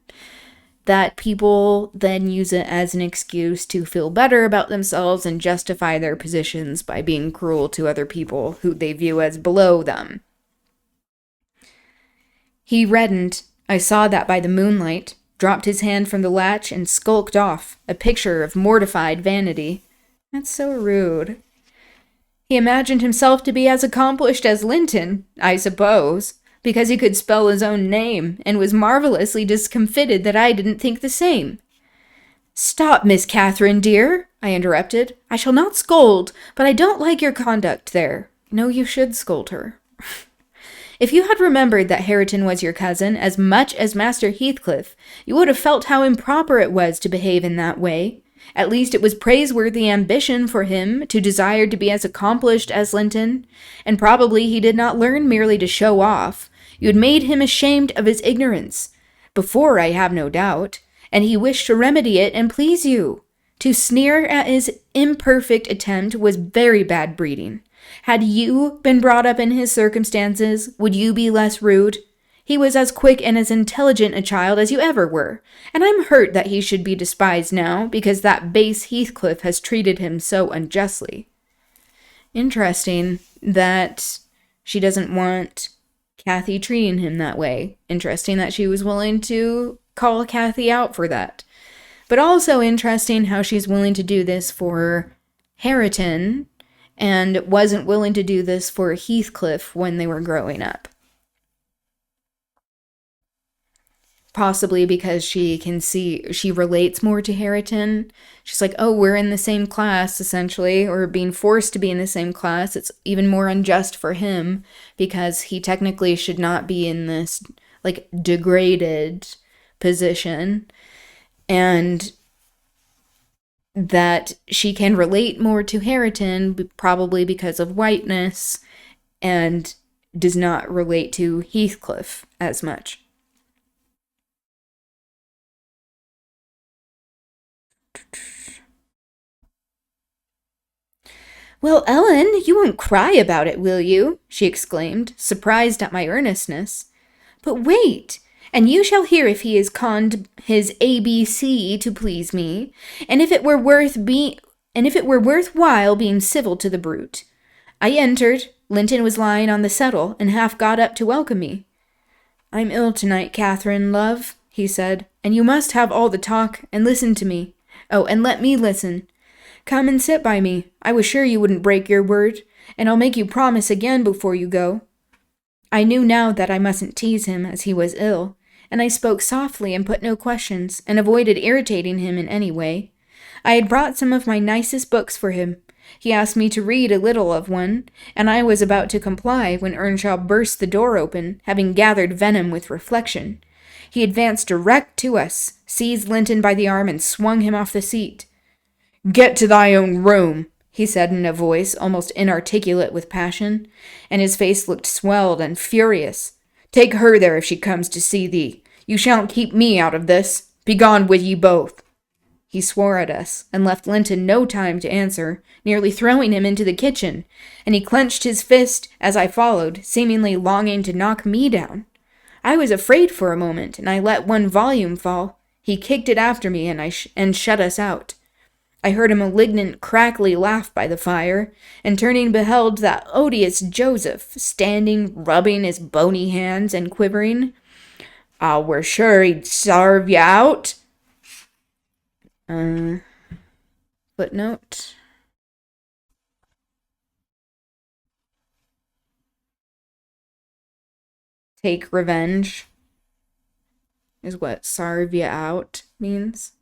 that people then use it as an excuse to feel better about themselves and justify their positions by being cruel to other people who they view as below them. He reddened. I saw that by the moonlight, dropped his hand from the latch, and skulked off, a picture of mortified vanity. That's so rude. He imagined himself to be as accomplished as Linton, I suppose, because he could spell his own name, and was marvelously discomfited that I didn't think the same. Stop, Miss Catherine, dear, I interrupted. I shall not scold, but I don't like your conduct there. No, you should scold her. If you had remembered that Hareton was your cousin as much as Master Heathcliff, you would have felt how improper it was to behave in that way. At least it was praiseworthy ambition for him to desire to be as accomplished as Linton, and probably he did not learn merely to show off. You had made him ashamed of his ignorance, before I have no doubt, and he wished to remedy it and please you. To sneer at his imperfect attempt was very bad breeding. Had you been brought up in his circumstances, would you be less rude? He was as quick and as intelligent a child as you ever were, and I'm hurt that he should be despised now because that base Heathcliff has treated him so unjustly. Interesting that she doesn't want Kathy treating him that way. Interesting that she was willing to call Kathy out for that. But also interesting how she's willing to do this for Hareton and wasn't willing to do this for Heathcliff when they were growing up. Possibly because she can see, she relates more to Hareton. She's like, oh, we're in the same class, essentially, or being forced to be in the same class. It's even more unjust for him because he technically should not be in this, degraded position. And that she can relate more to Hareton, probably because of whiteness, and does not relate to Heathcliff as much. Well, Ellen, you won't cry about it, will you? She exclaimed, surprised at my earnestness. But wait! And you shall hear if he has conned his ABC to please me, and if it were worthwhile being civil to the brute. I entered. Linton was lying on the settle, and half got up to welcome me. I'm ill tonight, Catherine, love, he said, and you must have all the talk, and listen to me. Oh, and let me listen. Come and sit by me. I was sure you wouldn't break your word, and I'll make you promise again before you go. I knew now that I mustn't tease him, as he was ill, and I spoke softly and put no questions, and avoided irritating him in any way. I had brought some of my nicest books for him. He asked me to read a little of one, and I was about to comply when Earnshaw burst the door open, having gathered venom with reflection. He advanced direct to us, seized Linton by the arm, and swung him off the seat. Get to thy own room, he said in a voice almost inarticulate with passion, and his face looked swelled and furious. Take her there if she comes to see thee. You shan't keep me out of this. Begone with ye both. He swore at us and left Linton no time to answer, nearly throwing him into the kitchen, and he clenched his fist as I followed, seemingly longing to knock me down. I was afraid for a moment, and I let one volume fall. He kicked it after me and shut us out. I heard a malignant, crackly laugh by the fire, and turning beheld that odious Joseph, standing, rubbing his bony hands and quivering. "I were sure he'd sarve you out." Footnote. Take revenge is what sarve you out means.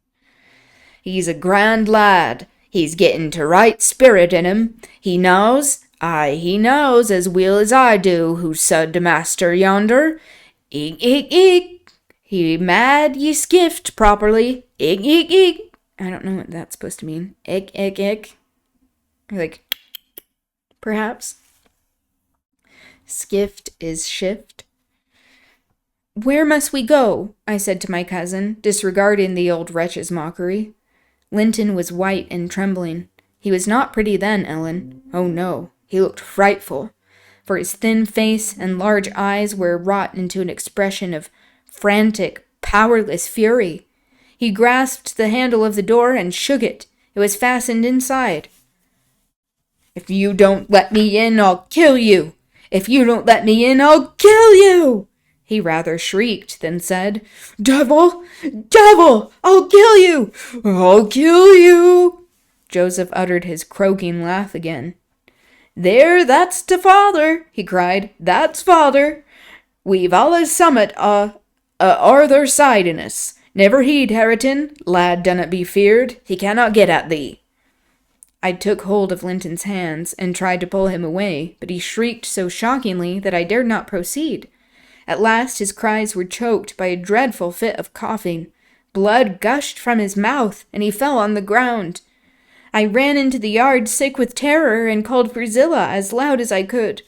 "He's a grand lad. He's getting to right spirit in him. He knows as weel as I do who's sud to master yonder. Eek, eek, eek. He mad ye skift properly. Eek, eek, eek." I don't know what that's supposed to mean. Ick, ick, ick. Like, perhaps. Skift is shift. "Where must we go?" I said to my cousin, disregarding the old wretch's mockery. Linton was white and trembling. He was not pretty then, Ellen. Oh no, he looked frightful, for his thin face and large eyes were wrought into an expression of frantic, powerless fury. He grasped the handle of the door and shook it. It was fastened inside. "If you don't let me in, I'll kill you! If you don't let me in, I'll kill you!" He rather shrieked than said. "Devil! Devil! I'll kill you! I'll kill you!" Joseph uttered his croaking laugh again. "There, that's to father," he cried. "That's father. We've allus summat arther side in us. Never heed, Hareton. Lad dunnot be feared. He cannot get at thee." I took hold of Linton's hands and tried to pull him away, but he shrieked so shockingly that I dared not proceed. At last his cries were choked by a dreadful fit of coughing. Blood gushed from his mouth, and he fell on the ground. I ran into the yard sick with terror and called for Zillah as loud as I could.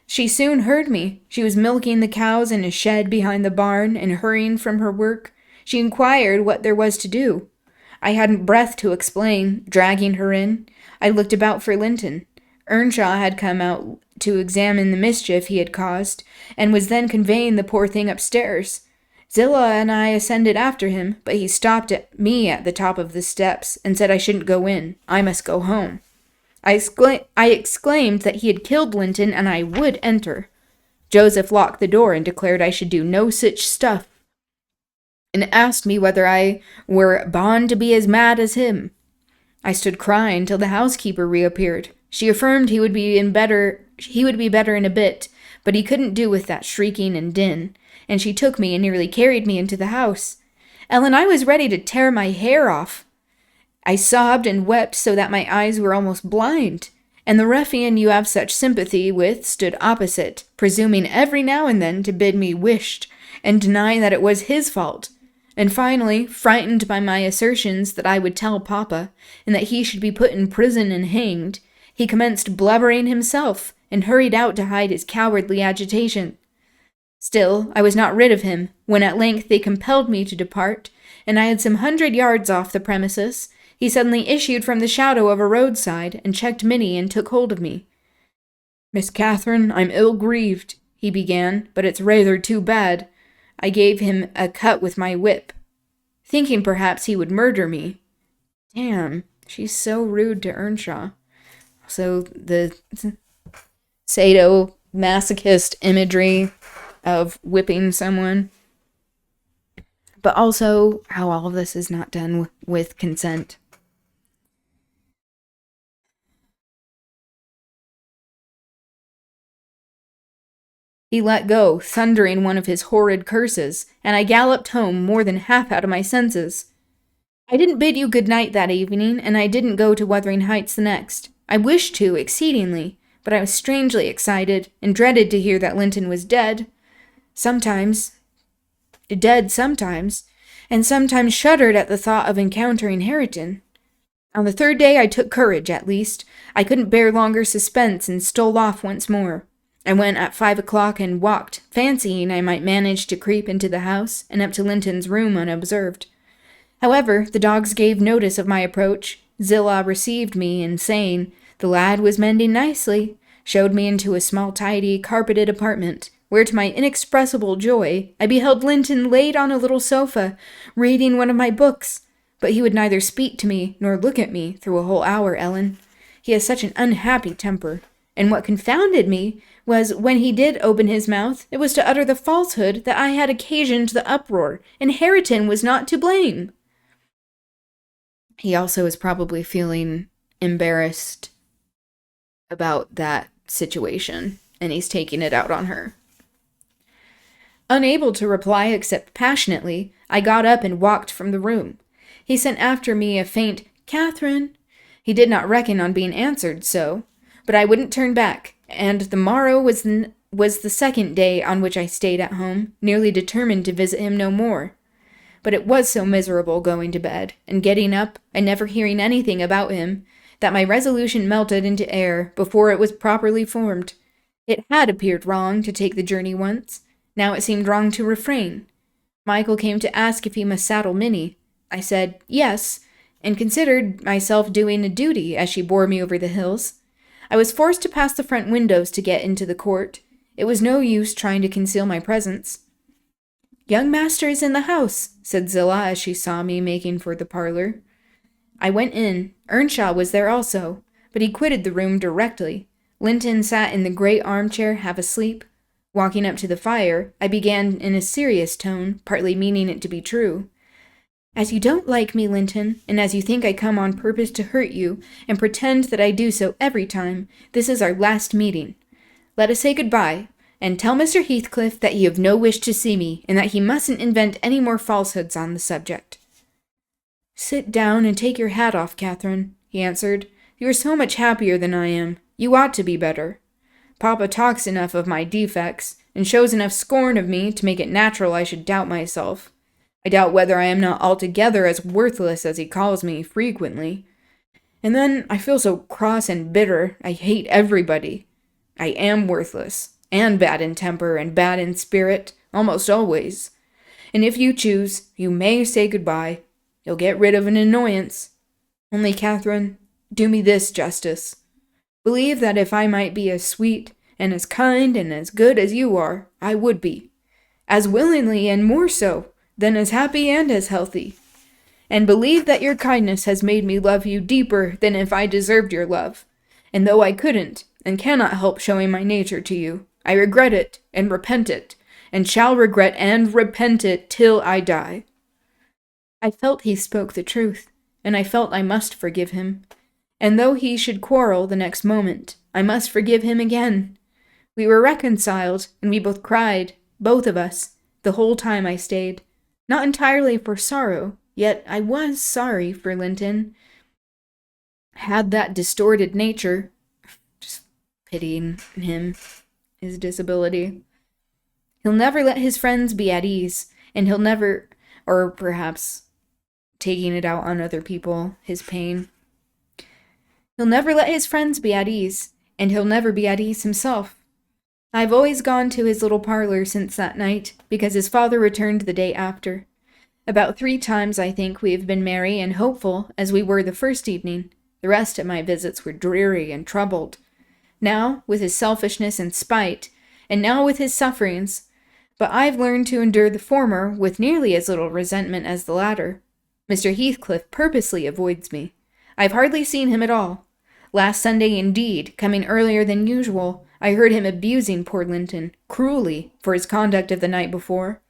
She soon heard me. She was milking the cows in a shed behind the barn and hurrying from her work. She inquired what there was to do. I hadn't breath to explain, dragging her in. I looked about for Linton. Earnshaw had come out to examine the mischief he had caused, and was then conveying the poor thing upstairs. Zillah and I ascended after him, but he stopped me at the top of the steps and said I shouldn't go in. I must go home. I exclaimed that he had killed Linton and I would enter. Joseph locked the door and declared I should do no such stuff, and asked me whether I were bound to be as mad as him. I stood crying till the housekeeper reappeared. She affirmed he would be better in a bit, but he couldn't do with that shrieking and din, and she took me and nearly carried me into the house. Ellen, I was ready to tear my hair off. I sobbed and wept so that my eyes were almost blind, and the ruffian you have such sympathy with stood opposite, presuming every now and then to bid me wisht, and denying that it was his fault. And finally, frightened by my assertions that I would tell Papa, and that he should be put in prison and hanged, he commenced blubbering himself, and hurried out to hide his cowardly agitation. Still, I was not rid of him, when at length they compelled me to depart, and I had some 100 yards off the premises. He suddenly issued from the shadow of a roadside, and checked Minnie and took hold of me. "Miss Catherine, I'm ill grieved," he began, "but it's rather too bad." I gave him a cut with my whip, thinking perhaps he would murder me. Damn, she's so rude to Earnshaw. So the sadomasochist imagery of whipping someone, but also how all of this is not done with consent. He let go, thundering one of his horrid curses, and I galloped home more than half out of my senses. I didn't bid you good night that evening, and I didn't go to Wuthering Heights the next. I wished to, exceedingly, but I was strangely excited, and dreaded to hear that Linton was dead. Dead sometimes, and sometimes shuddered at the thought of encountering Hareton. On the third day I took courage, at least. I couldn't bear longer suspense, and stole off once more. I went at 5 o'clock and walked, fancying I might manage to creep into the house and up to Linton's room unobserved. However, the dogs gave notice of my approach. Zillah received me, and saying the lad was mending nicely, showed me into a small, tidy, carpeted apartment, where to my inexpressible joy I beheld Linton laid on a little sofa, reading one of my books. But he would neither speak to me nor look at me through a whole hour, Ellen. He has such an unhappy temper. And what confounded me was when he did open his mouth, it was to utter the falsehood that I had occasioned the uproar, and Hareton was not to blame. He also is probably feeling embarrassed about that situation, and he's taking it out on her. Unable to reply except passionately, I got up and walked from the room. He sent after me a faint, "Catherine." He did not reckon on being answered so, but I wouldn't turn back, and the morrow was the second day on which I stayed at home, nearly determined to visit him no more. But it was so miserable going to bed, and getting up, and never hearing anything about him, that my resolution melted into air before it was properly formed. It had appeared wrong to take the journey once. Now it seemed wrong to refrain. Michael came to ask if he must saddle Minnie. I said yes, and considered myself doing a duty as she bore me over the hills. I was forced to pass the front windows to get into the court. It was no use trying to conceal my presence. "Young master is in the house," said Zillah as she saw me making for the parlor. I went in. Earnshaw was there also, but he quitted the room directly. Linton sat in the great armchair, half asleep. Walking up to the fire, I began in a serious tone, partly meaning it to be true. "As you don't like me, Linton, and as you think I come on purpose to hurt you, and pretend that I do so every time, this is our last meeting. Let us say good-bye, and tell Mr. Heathcliff that you have no wish to see me, and that he mustn't invent any more falsehoods on the subject." "Sit down and take your hat off, Catherine," he answered. "You are so much happier than I am. You ought to be better. Papa talks enough of my defects, and shows enough scorn of me to make it natural I should doubt myself. I doubt whether I am not altogether as worthless as he calls me frequently. And then I feel so cross and bitter, I hate everybody. I am worthless, and bad in temper, and bad in spirit, almost always. And if you choose, you may say goodbye. You'll get rid of an annoyance. Only, Catherine, do me this justice. Believe that if I might be as sweet, and as kind, and as good as you are, I would be. As willingly, and more so, than as happy and as healthy. And believe that your kindness has made me love you deeper than if I deserved your love. And though I couldn't, and cannot help showing my nature to you, I regret it, and repent it, and shall regret and repent it till I die." I felt he spoke the truth, and I felt I must forgive him. And though he should quarrel the next moment, I must forgive him again. We were reconciled, and we both cried, both of us, the whole time I stayed. Not entirely for sorrow, yet I was sorry for Linton. Had that distorted nature, just pitying him, his disability. He'll never let his friends be at ease, and he'll never, or perhaps taking it out on other people, his pain. He'll never let his friends be at ease, and he'll never be at ease himself. I've always gone to his little parlor since that night, because his father returned the day after. About 3 times, I think, we have been merry and hopeful, as we were the first evening. The rest of my visits were dreary and troubled. Now, with his selfishness and spite, and now with his sufferings. But I've learned to endure the former with nearly as little resentment as the latter. Mr. Heathcliff purposely avoids me. I've hardly seen him at all. Last Sunday, indeed, coming earlier than usual, I heard him abusing poor Linton, cruelly, for his conduct of the night before.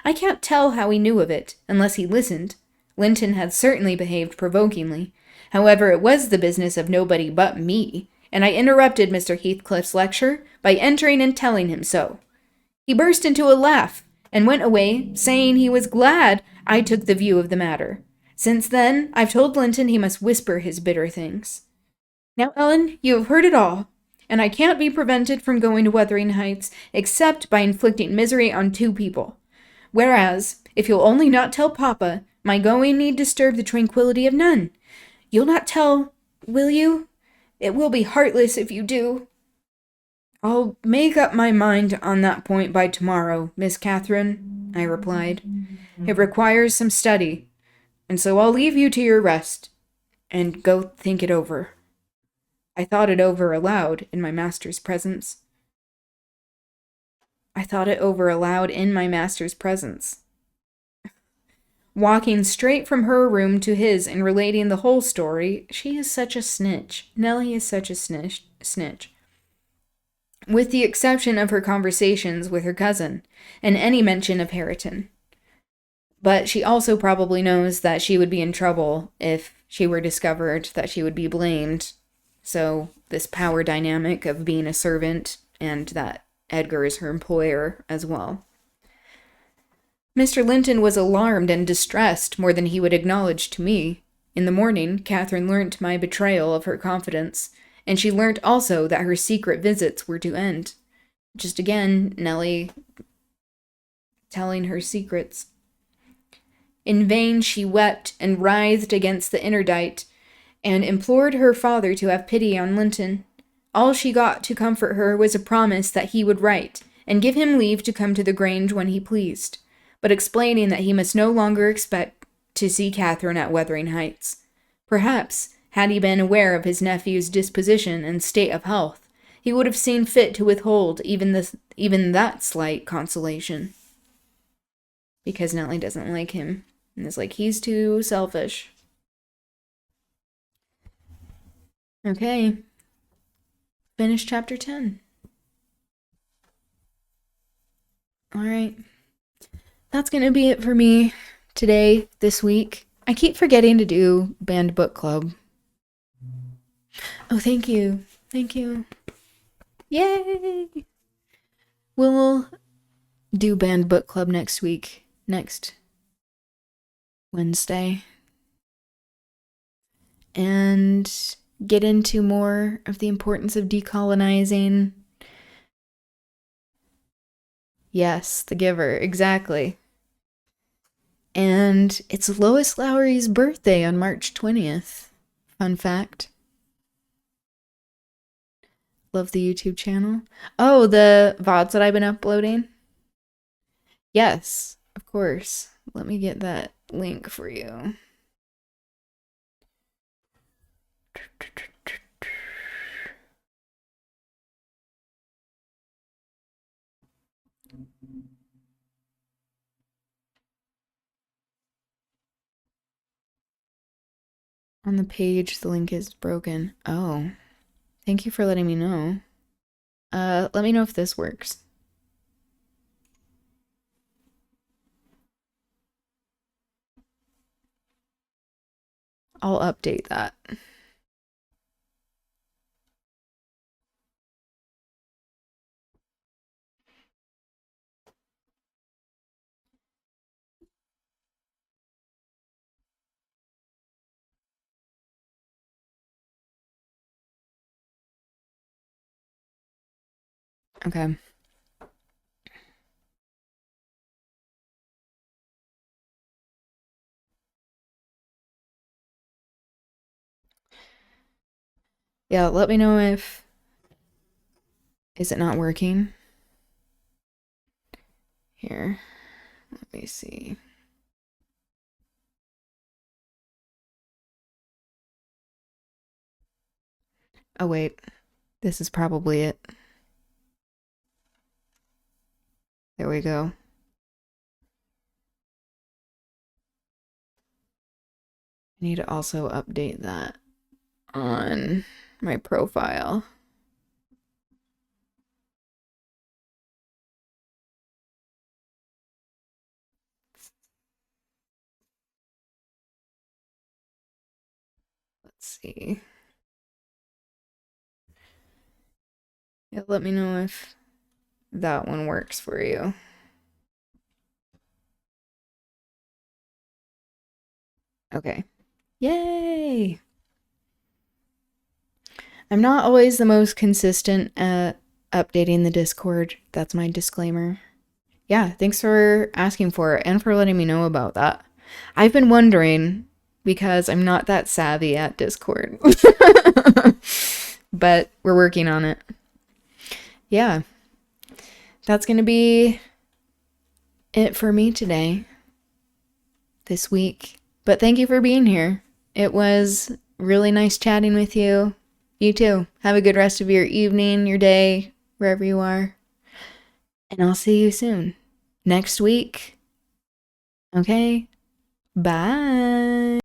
I can't tell how he knew of it, unless he listened. Linton had certainly behaved provokingly. However, it was the business of nobody but me, and I interrupted Mr. Heathcliff's lecture by entering and telling him so. He burst into a laugh, and went away, saying he was glad I took the view of the matter. Since then, I've told Linton he must whisper his bitter things. Now, Ellen, you have heard it all, and I can't be prevented from going to Wuthering Heights, except by inflicting misery on 2 people. Whereas, if you'll only not tell Papa, my going need disturb the tranquillity of none. You'll not tell, will you? It will be heartless if you do. I'll make up my mind on that point by tomorrow, Miss Catherine, I replied. It requires some study. And so I'll leave you to your rest and go think it over. I thought it over aloud in my master's presence. Walking straight from her room to his and relating the whole story, she is such a snitch. Nellie is such a snitch. With the exception of her conversations with her cousin, and any mention of Harriton. But she also probably knows that she would be in trouble if she were discovered, that she would be blamed. So, this power dynamic of being a servant, and that Edgar is her employer as well. Mr. Linton was alarmed and distressed more than he would acknowledge to me. In the morning, Catherine learnt my betrayal of her confidence, and she learnt also that her secret visits were to end. Just again, Nellie telling her secrets. In vain she wept and writhed against the interdict, and implored her father to have pity on Linton. All she got to comfort her was a promise that he would write, and give him leave to come to the Grange when he pleased, but explaining that he must no longer expect to see Catherine at Wuthering Heights. Perhaps, had he been aware of his nephew's disposition and state of health, he would have seen fit to withhold even that slight consolation. Because Nellie doesn't like him, and is like, he's too selfish. Okay. Finish chapter 10. Alright. That's going to be it for me today, this week. I keep forgetting to do banned book club. Oh, thank you. Thank you. Yay! We'll do banned book club next week. Next Wednesday. And get into more of the importance of decolonizing. Yes, The Giver, exactly. And it's Lois Lowry's birthday on March 20th. Fun fact. Love the YouTube channel. Oh, the VODs that I've been uploading? Yes, of course. Let me get that link for you. On the page, the link is broken. Oh, thank you for letting me know. Let me know if this works. I'll update that. Okay. Yeah, let me know if... Is it not working? Here. Let me see. Oh, wait. This is probably it. There we go. I need to also update that on my profile. Let's see. Yeah, let me know if that one works for you. Okay. Yay! I'm not always the most consistent at updating the Discord. That's my disclaimer. Yeah, thanks for asking for it and for letting me know about that. I've been wondering because I'm not that savvy at Discord. But we're working on it. Yeah. That's going to be it for me today. This week. But thank you for being here. It was really nice chatting with you. You too. Have a good rest of your evening, your day, wherever you are. And I'll see you soon. Next week. Okay? Bye.